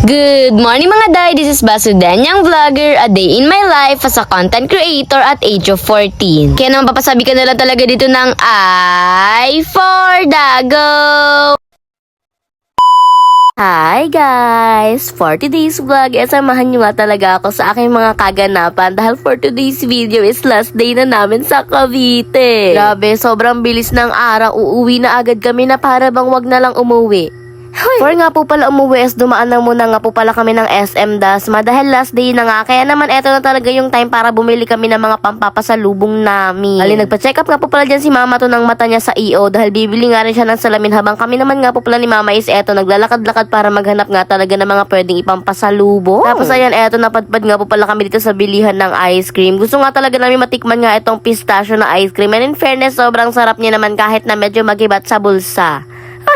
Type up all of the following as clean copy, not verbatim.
Good morning mga day, this is Basudan, yung vlogger, a day in my life as a content creator at age of 14. Kaya naman papasabi ka na lang talaga dito ng I for Dago! Hi guys! For today's vlog, samahan nyo nga talaga ako sa aking mga kaganapan dahil for today's video is last day na namin sa Cavite. Grabe, sobrang bilis ng araw, uuwi na agad kami na para bang wag na lang umuwi. For nga po pala umuwi is dumaan na muna nga po pala kami ng SM Dasma dahil last day na nga. Kaya naman eto na talaga yung time para bumili kami ng mga pampapasalubong namin. Ali, nagpa-check up nga po pala dyan si mama to ng mata niya sa EO dahil bibili nga rin siya ng salamin habang kami naman nga po pala ni mama is eto naglalakad-lakad para maghanap nga talaga ng mga pwedeng ipampasalubong. Tapos ayan eto napadpad nga po pala kami dito sa bilihan ng ice cream. Gusto nga talaga namin matikman nga itong pistachio na ice cream and in fairness sobrang sarap niya naman kahit na medyo magibat sa bulsa.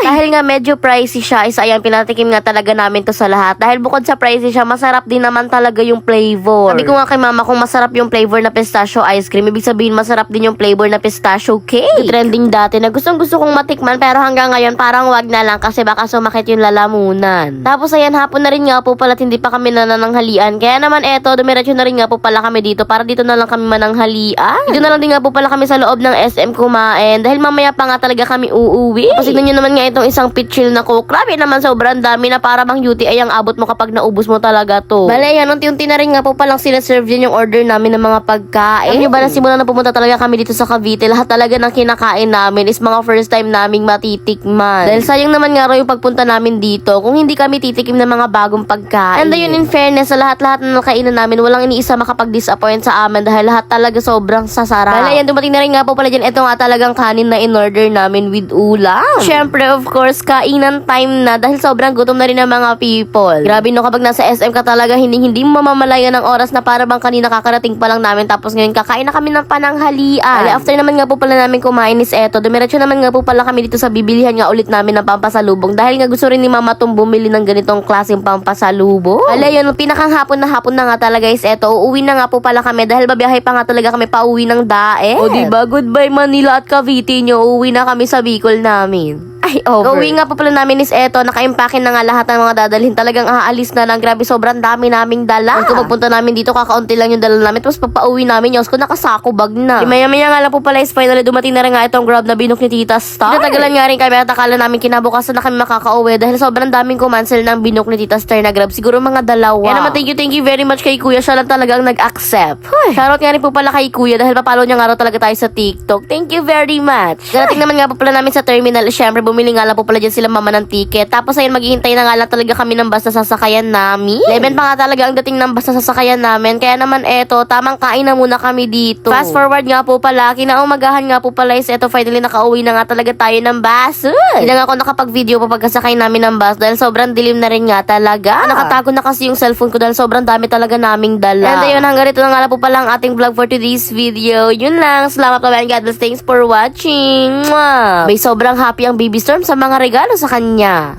Dahil nga medyo pricey siya, is ayan, pinatikim nga talaga namin to sa lahat. Dahil bukod sa pricey siya, masarap din naman talaga yung flavor. Sabi ko nga kay mama kung masarap yung flavor na pistachio ice cream, ibig sabihin masarap din yung flavor na pistachio cake. Trending dati na gustong gusto kong matikman pero hanggang ngayon parang wag na lang kasi baka sumakit yung lalamunan. Tapos ayan, hapon na rin nga po pala hindi pa kami nanananghalian. Kaya naman eto, dumiretso na rin nga po pala kami dito para dito na lang kami mananghalian. Dito na lang din nga po pala kami sa loob ng SM kumain dahil mamaya pa nga talaga kami uuwi. Tapos tignan nyo naman nga itong isang pitchil na coke. Grabe naman, sobrang dami na para bang UTI ang abot mo kapag naubos mo talaga to. Bale, yan, unti-unti na rin nga po palang sinaserve din yung order namin ng mga pagkain. Alam nyo ba na simula na pumunta talaga kami dito sa Cavite, lahat talaga ng kinakain namin is mga first time naming matitikman. Dahil sayang naman nga raw yung pagpunta namin dito kung hindi kami titikim ng mga bagong pagkain. And yun, in fairness, sa lahat-lahat na nakainan namin, walang iniisa makapag-disappoint sa amin dahil lahat talaga sobrang sasarap. Bale, yan, dumating na rin nga po pala dyan. Ito nga talagang kanin na in-order namin with ulam. Syempre, of course, kainan time na dahil sobrang gutom na rin ng mga people. Grabe no, kapag nasa SM ka talaga, hindi mo mamamalayan ng oras na para bang kanina kakarating pa lang namin tapos ngayon kakain na kami ng pananghalian. Bale, after naman nga po pala namin kumain is eto, dumiretso naman nga po pala kami dito sa bibilihan nga ulit namin ng pampasalubong dahil nga gusto rin ni mama tong bumili ng ganitong klaseng pampasalubong. Bale, yun, pinakang hapon na nga talaga is eto, uuwi na nga po pala kami dahil babiyahe pa nga talaga kami pauwi ng Dae. O diba, goodbye Manila at Cavite nyo, uuwi na kami sa Bicol namin. Ay, over. Uwi nga po pala namin is eto, naka-impake na nga lahat ng mga dadalhin. Talagang aalis na lang. Grabe, sobrang dami naming dala. Kung pagpunta namin dito, kakaunti lang yung dala namin. Tapos pagpa-uwi namin, Diyos ko, nakasako bag na. Maya-maya nga lang po pala is finally dumating na rin nga itong Grab na binok ni Tita Star. Tinatagalan nga rin kami at akala namin kinabukasan na kami makaka-uwi dahil sobrang daming kumansel ng binok ni Tita Star na Grab. Siguro mga dalawa. Kaya naman, thank you very much kay Kuya. Siya lang talagang nag-accept. Shoutout nga rin po pala kay Kuya dahil papalo niya nga raw talaga tayo sa TikTok. Thank you very much. Darating naman nga po pala namin sa terminal. Siyempre, bumili nga lang po pala dyan sila mama ng ticket. Tapos ayun, maghihintay na nga lang talaga kami ng bus na sasakayan namin. 11 pa nga talaga ang dating ng bus na sasakayan namin. Kaya naman eto, tamang kain na muna kami dito. Fast forward nga po pala, kinaumagahan nga po pala is eto, finally nakauwi na nga talaga tayo ng bus. Hindi nga ako nakapag-video pa pagkasakay namin ng bus dahil sobrang dilim na rin nga talaga. Nakatago na kasi yung cellphone ko dahil sobrang dami talaga naming dala. And ayun, hanggang rito na nga lang po pala ang ating vlog for today's video. Yun lang. Salamat po and God bless. Thanks for watching. Mwah! May sobrang happy ang Baby Storm sa mga regalo sa kanya.